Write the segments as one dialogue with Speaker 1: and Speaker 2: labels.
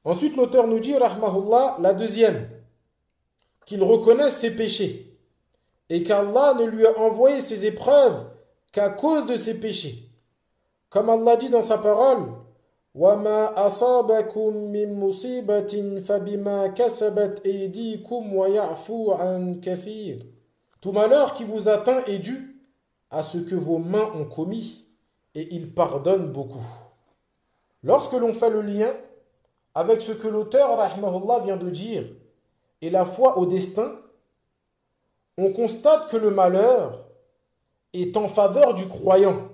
Speaker 1: Ensuite, l'auteur nous dit, rahmahullah, la deuxième, qu'il reconnaisse ses péchés et qu'Allah ne lui a envoyé ses épreuves qu'à cause de ses péchés. Comme Allah dit dans sa parole, وَمَا أَصَابَكُم مِّن مُّصِيبَةٍ فَبِمَا كَسَبَتْ أَيْدِيكُمْ وَيَعْفُو عَن كَثِيرٍ. Tout malheur qui vous atteint est dû à ce que vos mains ont commis, et il pardonne beaucoup. Lorsque l'on fait le lien avec ce que l'auteur, rahimahullah, vient de dire, et la foi au destin, on constate que le malheur est en faveur du croyant,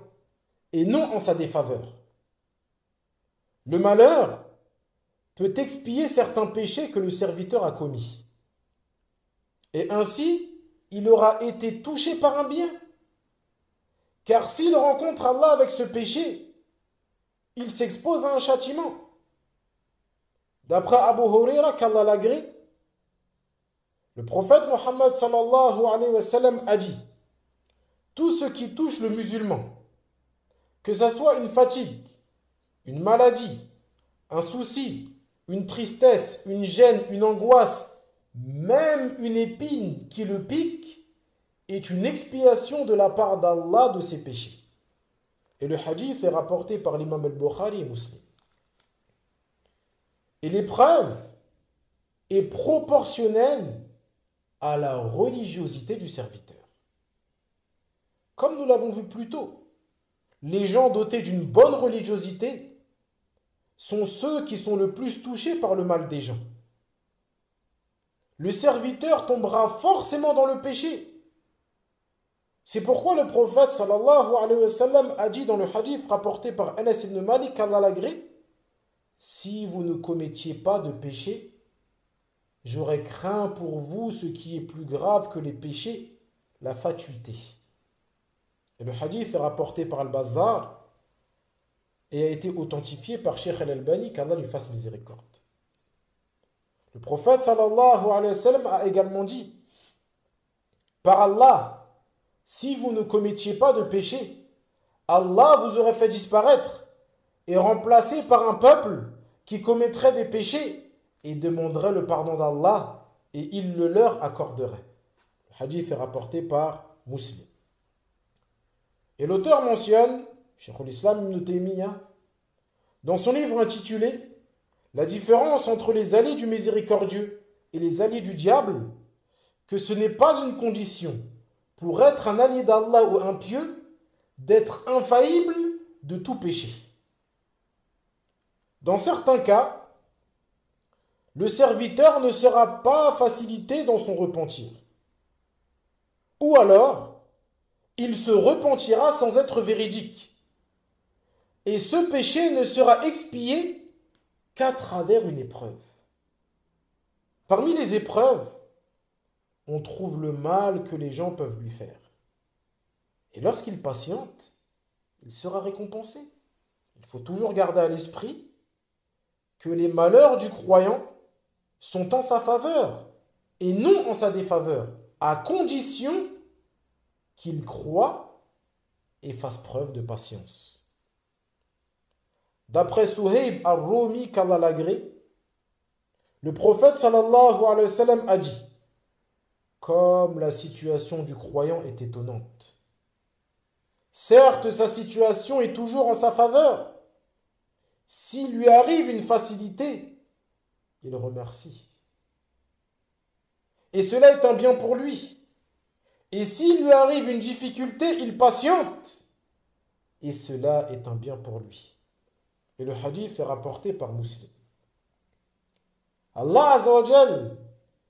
Speaker 1: et non en sa défaveur. Le malheur peut expier certains péchés que le serviteur a commis. Et ainsi, il aura été touché par un bien. Car s'il rencontre Allah avec ce péché, il s'expose à un châtiment. D'après Abu Huraira, qu'Allah l'agrée, le prophète Mohammed sallallahu alayhi wa sallam a dit: tout ce qui touche le musulman, que ce soit une fatigue, une maladie, un souci, une tristesse, une gêne, une angoisse, même une épine qui le pique, est une expiation de la part d'Allah de ses péchés. Et le hadith est rapporté par l'imam al-Bukhari et Muslim. Et l'épreuve est proportionnelle à la religiosité du serviteur. Comme nous l'avons vu plus tôt, les gens dotés d'une bonne religiosité sont ceux qui sont le plus touchés par le mal des gens. Le serviteur tombera forcément dans le péché. C'est pourquoi le prophète sallallahu alayhi wa sallam a dit dans le hadith rapporté par Anas ibn Malik, qu'Allah l'agrée, si vous ne commettiez pas de péché, j'aurais craint pour vous ce qui est plus grave que les péchés, la fatuité. Et le hadith est rapporté par Al-Bazzar et a été authentifié par Cheikh Al-Albani, qu'Allah lui fasse miséricorde. Le prophète sallallahu alayhi wa sallam a également dit: par Allah, si vous ne commettiez pas de péché, Allah vous aurait fait disparaître et remplacé par un peuple qui commettrait des péchés et demanderait le pardon d'Allah et il le leur accorderait. Le hadith est rapporté par Muslim. Et l'auteur mentionne, Cheikh al-Islam ibn Taymiyyah, dans son livre intitulé La différence entre les alliés du miséricordieux et les alliés du diable, que ce n'est pas une condition pour être un allié d'Allah ou un pieux d'être infaillible de tout péché. Dans certains cas, le serviteur ne sera pas facilité dans son repentir. Ou alors, il se repentira sans être véridique. Et ce péché ne sera expié qu'à travers une épreuve. Parmi les épreuves, on trouve le mal que les gens peuvent lui faire. Et lorsqu'il patiente, il sera récompensé. Il faut toujours garder à l'esprit que les malheurs du croyant sont en sa faveur et non en sa défaveur, à condition qu'il croie et fasse preuve de patience. D'après Suhaib al-Rumi, qu'Allah l'agrée, le prophète sallallahu alayhi wa sallam a dit: comme la situation du croyant est étonnante. Certes, sa situation est toujours en sa faveur. S'il lui arrive une facilité, il remercie. Et cela est un bien pour lui. Et s'il lui arrive une difficulté, il patiente. Et cela est un bien pour lui. Et le hadith est rapporté par Muslim. Allah Azza wa Jal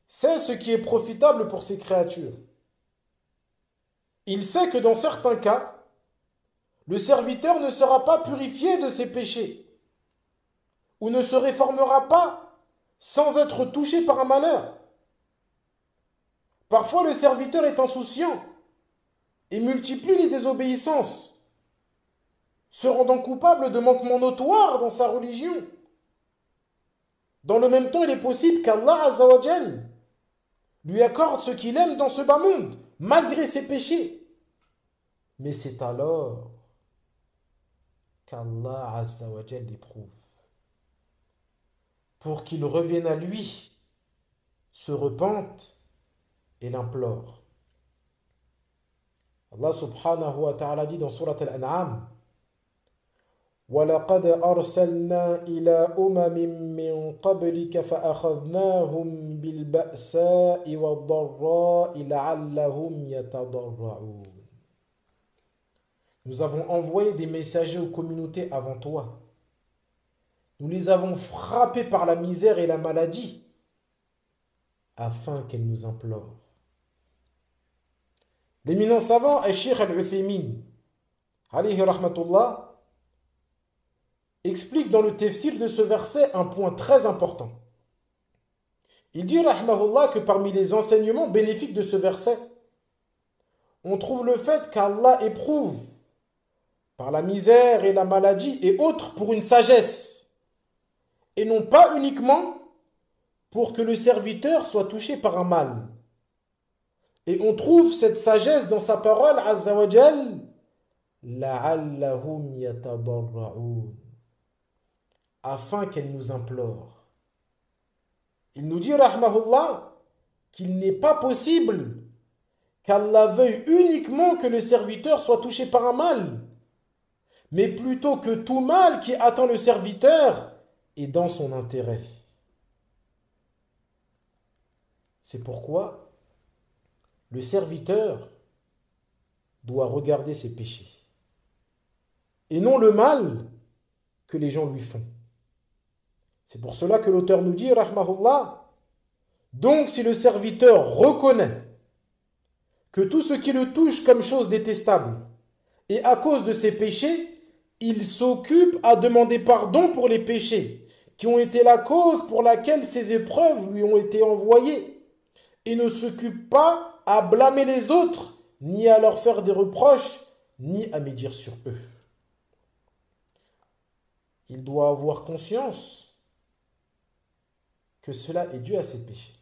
Speaker 1: sait ce qui est profitable pour ses créatures. Il sait que dans certains cas, le serviteur ne sera pas purifié de ses péchés ou ne se réformera pas sans être touché par un malheur. Parfois, le serviteur est insouciant et multiplie les désobéissances, se rendant coupable de manquements notoires dans sa religion. Dans le même temps, il est possible qu'Allah Azza wa Jal lui accorde ce qu'il aime dans ce bas monde, malgré ses péchés. Mais c'est alors qu'Allah Azza wa Jal l'éprouve. pour qu'il revienne à lui, se repente et l'implore. Allah subhanahu wa ta'ala dit dans Surat Al-An'am: وَلَقَدْ أَرْسَلْنَا إِلَىٰ مِن قَبْلِكَ فَأَخَذْنَاهُمْ بِالْبَأْسَاءِ وَالضَّرَّاءِ لَعَلَّهُمْ يَتَضَرَّعُونَ. Nous avons envoyé des messagers aux communautés avant toi. Nous les avons frappés par la misère et la maladie afin qu'elles nous implorent. L'éminent savant Cheikh Al-Uthaymin, alayhi rahmatullah, explique dans le tafsir de ce verset un point très important. Il dit, rahmahullah, que parmi les enseignements bénéfiques de ce verset, on trouve le fait qu'Allah éprouve par la misère et la maladie et autres pour une sagesse, et non pas uniquement pour que le serviteur soit touché par un mal. Et on trouve cette sagesse dans sa parole, Azza wa Jal, la'allahum yatadarra'un, afin qu'elle nous implore. Il nous dit, rahmahullah, qu'il n'est pas possible qu'Allah veuille uniquement que le serviteur soit touché par un mal, mais plutôt que tout mal qui attend le serviteur est dans son intérêt. C'est pourquoi le serviteur doit regarder ses péchés et non le mal que les gens lui font. C'est pour cela que l'auteur nous dit, rahmahullah, donc si le serviteur reconnaît que tout ce qui le touche comme chose détestable et à cause de ses péchés, il s'occupe à demander pardon pour les péchés qui ont été la cause pour laquelle ces épreuves lui ont été envoyées et ne s'occupe pas à blâmer les autres, ni à leur faire des reproches, ni à médire sur eux. Il doit avoir conscience que cela est dû à ses péchés.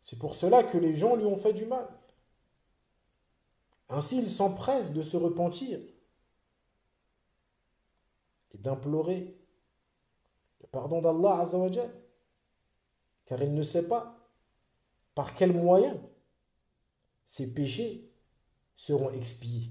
Speaker 1: C'est pour cela que les gens lui ont fait du mal. Ainsi, il s'empresse de se repentir et d'implorer le pardon d'Allah Azza wa Jal, car il ne sait pas par quels moyens ces péchés seront expiés.